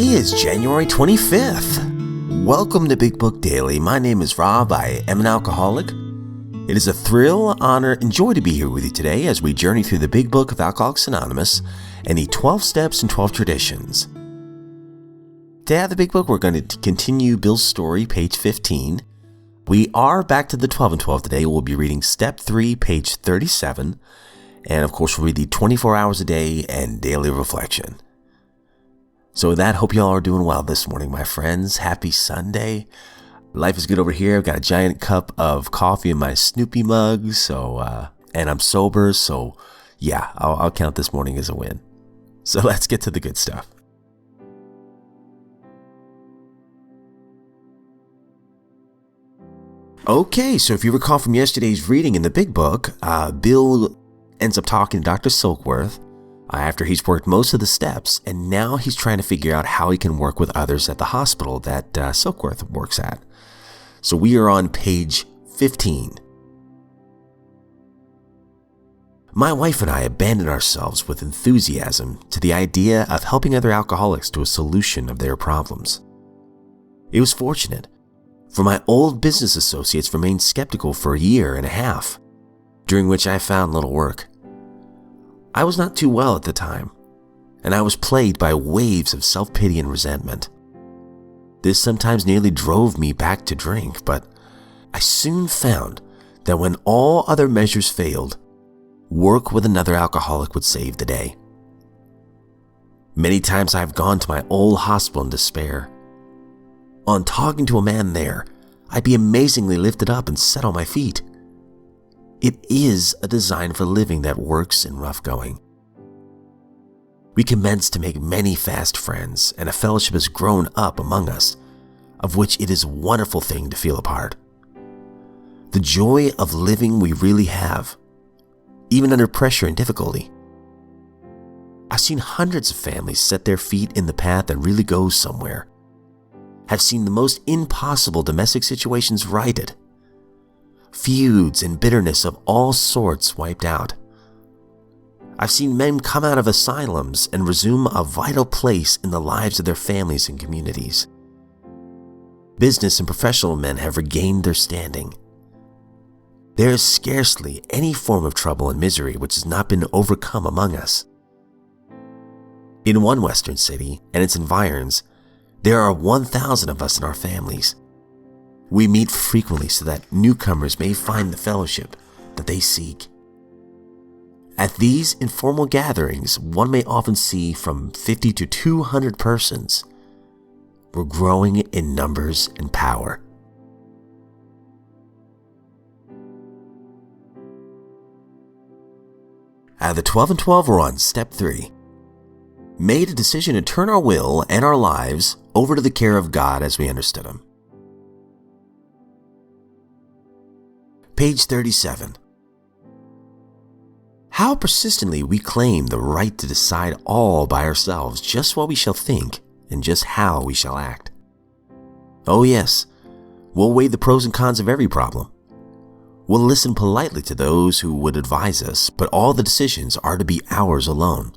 Today is January 25th. Welcome to Big Book Daily. My name is Rob. I am an alcoholic. It is a thrill, honor, and joy to be here with you today as we journey through the Big Book of Alcoholics Anonymous and the 12 Steps and 12 Traditions. Today at the Big Book, we're going to continue Bill's story, page 15. We are back to the 12 and 12 today. We'll be reading Step 3, page 37. And of course, we'll read the 24 hours a day and daily reflection. So with that, hope you all are doing well this morning, my friends. Happy Sunday. Life is good over here. I've got a giant cup of coffee in my Snoopy mug. And I'm sober. So yeah, I'll count this morning as a win. So let's get to the good stuff. Okay, so if you recall from yesterday's reading in the Big Book, Bill ends up talking to Dr. Silkworth after he's worked most of the steps, and now he's trying to figure out how he can work with others at the hospital that Silkworth works at. So we are on page 15. My wife and I abandoned ourselves with enthusiasm to the idea of helping other alcoholics to a solution of their problems. It was fortunate, for my old business associates remained skeptical for a year and a half, during which I found little work. I was not too well at the time, and I was plagued by waves of self-pity and resentment. This sometimes nearly drove me back to drink, but I soon found that when all other measures failed, work with another alcoholic would save the day. Many times I have gone to my old hospital in despair. On talking to a man there, I'd be amazingly lifted up and set on my feet. It is a design for living that works in rough going. We commenced to make many fast friends, and a fellowship has grown up among us, of which it is a wonderful thing to feel a part. The joy of living we really have, even under pressure and difficulty. I've seen hundreds of families set their feet in the path that really goes somewhere. Have seen the most impossible domestic situations righted. Feuds and bitterness of all sorts wiped out. I've seen men come out of asylums and resume a vital place in the lives of their families and communities. Business and professional men have regained their standing. There is scarcely any form of trouble and misery which has not been overcome among us. In one western city and its environs, there are 1,000 of us in our families. We meet frequently so that newcomers may find the fellowship that they seek. At these informal gatherings, one may often see from 50 to 200 persons. We're growing in numbers and power. Out of the 12 and 12, we're on step 3. Made a decision to turn our will and our lives over to the care of God as we understood Him. Page 37. How persistently we claim the right to decide all by ourselves just what we shall think and just how we shall act. Oh yes, we'll weigh the pros and cons of every problem. We'll listen politely to those who would advise us, but all the decisions are to be ours alone.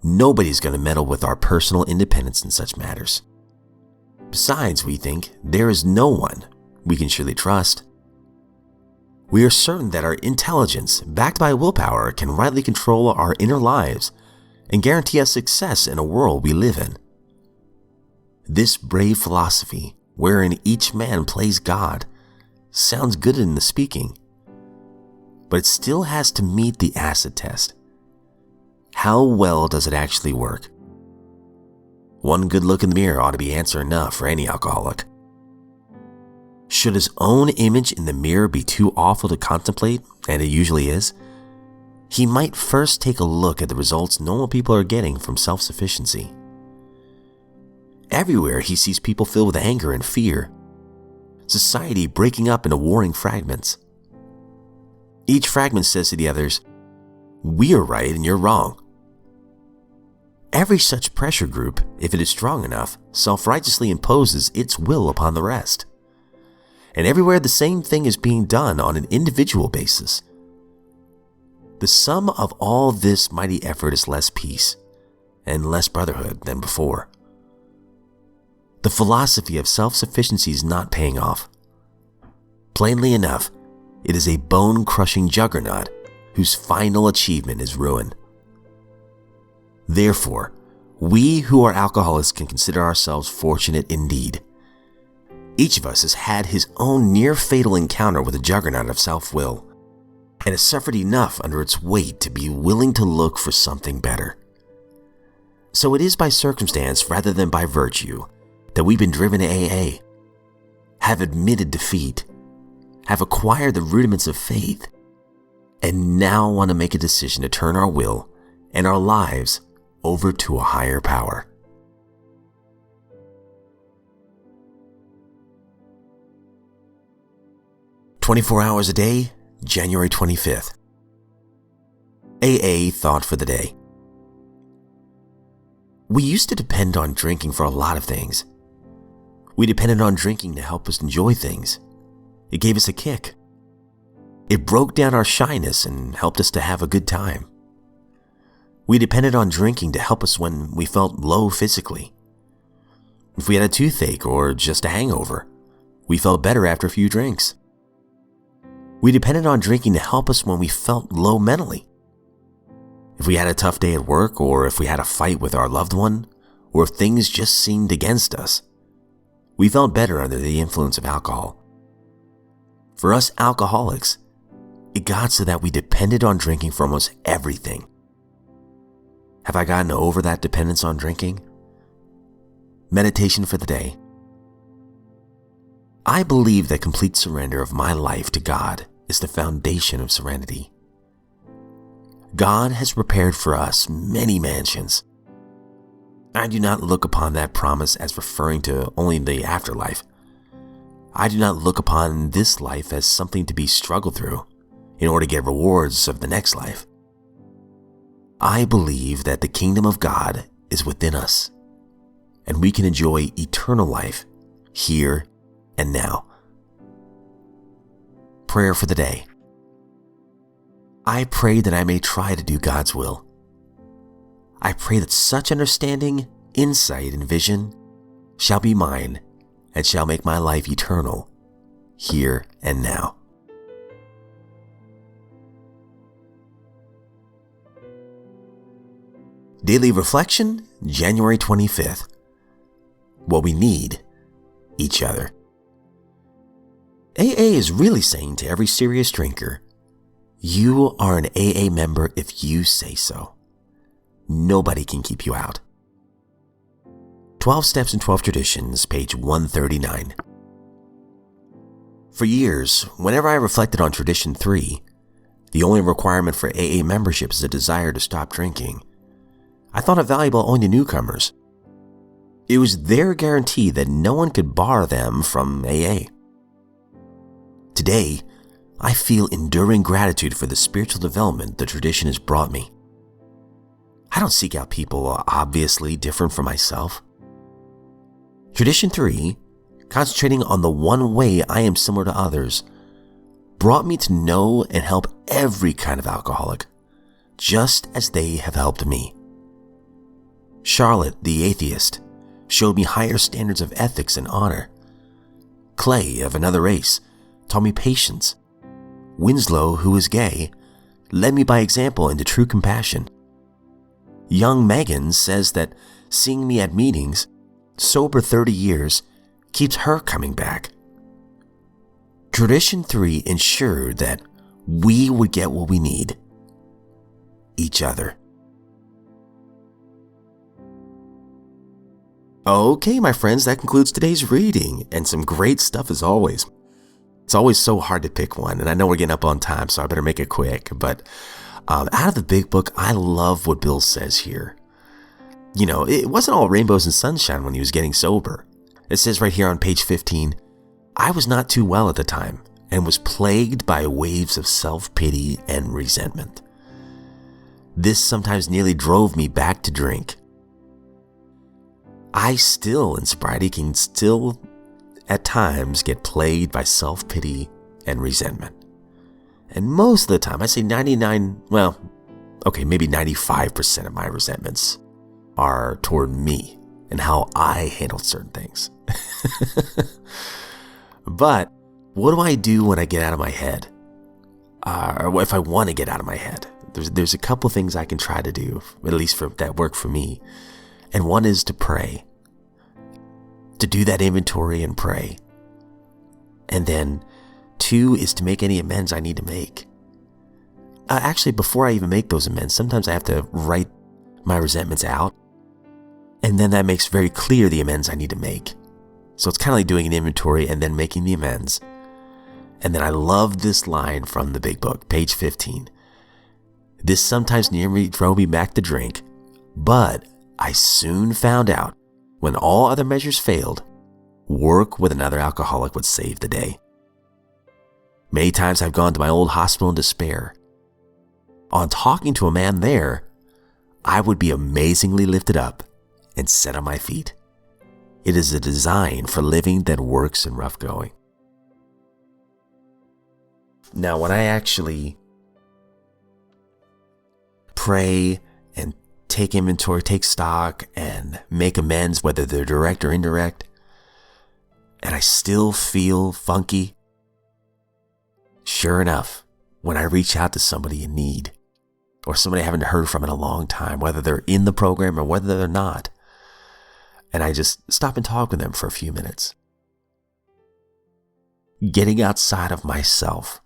Nobody's going to meddle with our personal independence in such matters. Besides, we think there is no one we can surely trust. We are certain that our intelligence, backed by willpower, can rightly control our inner lives and guarantee us success in a world we live in. This brave philosophy, wherein each man plays God, sounds good in the speaking, but it still has to meet the acid test. How well does it actually work? One good look in the mirror ought to be answer enough for any alcoholic. Should his own image in the mirror be too awful to contemplate, and it usually is, he might first take a look at the results normal people are getting from self-sufficiency. Everywhere he sees people filled with anger and fear, society breaking up into warring fragments. Each fragment says to the others, "We're right and you're wrong." Every such pressure group, if it is strong enough, self-righteously imposes its will upon the rest. And everywhere the same thing is being done on an individual basis. The sum of all this mighty effort is less peace and less brotherhood than before. The philosophy of self-sufficiency is not paying off. Plainly enough, it is a bone-crushing juggernaut whose final achievement is ruin. Therefore, we who are alcoholics can consider ourselves fortunate indeed. Each of us has had his own near-fatal encounter with a juggernaut of self-will, and has suffered enough under its weight to be willing to look for something better. So it is by circumstance rather than by virtue that we've been driven to AA, have admitted defeat, have acquired the rudiments of faith, and now want to make a decision to turn our will and our lives over to a higher power. "24 hours a day, January 25th. AA thought for the day. We used to depend on drinking for a lot of things. We depended on drinking to help us enjoy things. It gave us a kick. It broke down our shyness and helped us to have a good time. We depended on drinking to help us when we felt low physically. If we had a toothache or just a hangover, we felt better after a few drinks. We depended on drinking to help us when we felt low mentally. If we had a tough day at work, or if we had a fight with our loved one, or if things just seemed against us, we felt better under the influence of alcohol. For us alcoholics, it got so that we depended on drinking for almost everything. Have I gotten over that dependence on drinking? Meditation for the day. I believe that complete surrender of my life to God is the foundation of serenity. God has prepared for us many mansions. I do not look upon that promise as referring to only the afterlife. I do not look upon this life as something to be struggled through in order to get rewards of the next life. I believe that the kingdom of God is within us, and we can enjoy eternal life here and now. Prayer for the day. I pray that I may try to do God's will. I pray that such understanding, insight, and vision shall be mine and shall make my life eternal here and now. Daily Reflection, January 25th. What we need, each other. AA is really saying to every serious drinker, you are an AA member if you say so. Nobody can keep you out. 12 Steps and 12 Traditions, page 139. For years, whenever I reflected on Tradition 3, the only requirement for AA membership is a desire to stop drinking, I thought it valuable only to newcomers. It was their guarantee that no one could bar them from AA. Today, I feel enduring gratitude for the spiritual development the tradition has brought me. I don't seek out people obviously different from myself. Tradition 3, concentrating on the one way I am similar to others, brought me to know and help every kind of alcoholic, just as they have helped me. Charlotte, the atheist, showed me higher standards of ethics and honor. Clay, of another race, taught me patience. Winslow, who is gay, led me by example into true compassion. Young Megan says that seeing me at meetings, sober 30 years, keeps her coming back. Tradition 3 ensured that we would get what we need, each other. Okay, my friends, that concludes today's reading, and some great stuff as always. It's always so hard to pick one, and I know we're getting up on time, so I better make it quick. But out of the big book, I love what Bill says here. You know, it wasn't all rainbows and sunshine when he was getting sober. It says right here on page 15, I was not too well at the time and was plagued by waves of self-pity and resentment. This sometimes nearly drove me back to drink. I still, in sobriety, can still at times get plagued by self-pity and resentment. And most of the time, I say 95% of my resentments are toward me and how I handled certain things. But what do I do when I get out of my head? Or if I want to get out of my head? There's a couple things I can try to do, at least that work for me. And one is to pray. To do that inventory and pray. And then 2 is to make any amends I need to make. Actually, before I even make those amends, sometimes I have to write my resentments out. And then that makes very clear the amends I need to make. So it's kind of like doing an inventory and then making the amends. And then I love this line from the Big Book, page 15. This sometimes nearly drove me back to drink, but I soon found out when all other measures failed, work with another alcoholic would save the day. Many times I've gone to my old hospital in despair. On talking to a man there, I would be amazingly lifted up and set on my feet. It is a design for living that works in rough going. Now, when I actually pray and take inventory, take stock, and make amends, whether they're direct or indirect, and I still feel funky, sure enough, when I reach out to somebody in need, or somebody I haven't heard from in a long time, whether they're in the program or whether they're not, and I just stop and talk with them for a few minutes. Getting outside of myself,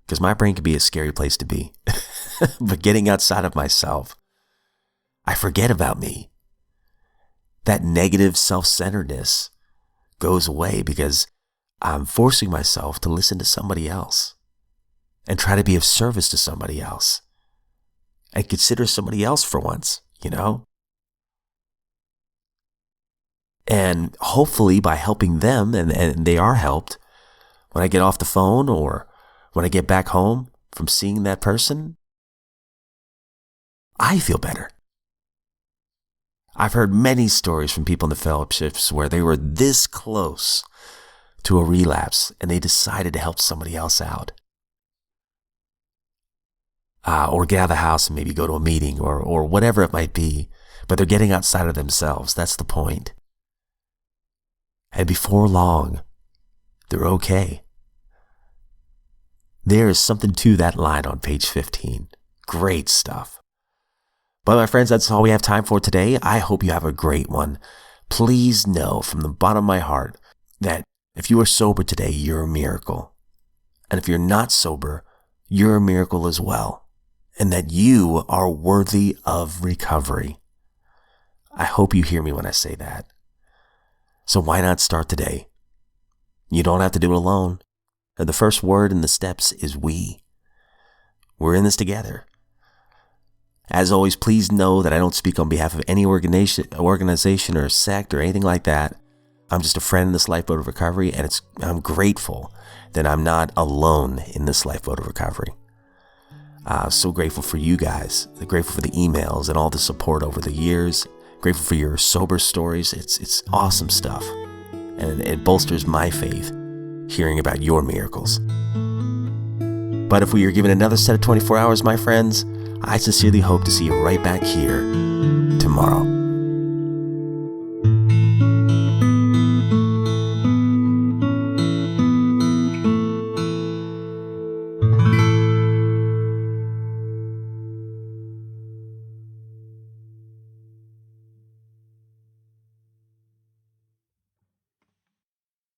because my brain can be a scary place to be, but getting outside of myself, I forget about me. That negative self-centeredness goes away because I'm forcing myself to listen to somebody else and try to be of service to somebody else and consider somebody else for once, you know? And hopefully by helping them, and they are helped, when I get off the phone or when I get back home from seeing that person, I feel better. I've heard many stories from people in the fellowships where they were this close to a relapse and they decided to help somebody else out. Or get out of the house and maybe go to a meeting or whatever it might be, but they're getting outside of themselves. That's the point. And before long, they're okay. There is something to that line on page 15. Great stuff. But my friends, that's all we have time for today. I hope you have a great one. Please know from the bottom of my heart that if you are sober today, you're a miracle. And if you're not sober, you're a miracle as well. And that you are worthy of recovery. I hope you hear me when I say that. So why not start today? You don't have to do it alone. And the first word in the steps is we. We're in this together. As always, please know that I don't speak on behalf of any organization or sect or anything like that. I'm just a friend in this lifeboat of recovery, and I'm grateful that I'm not alone in this lifeboat of recovery. So grateful for you guys. Grateful for the emails and all the support over the years. Grateful for your sober stories. It's awesome stuff. And it bolsters my faith hearing about your miracles. But if we are given another set of 24 hours, my friends, I sincerely hope to see you right back here tomorrow.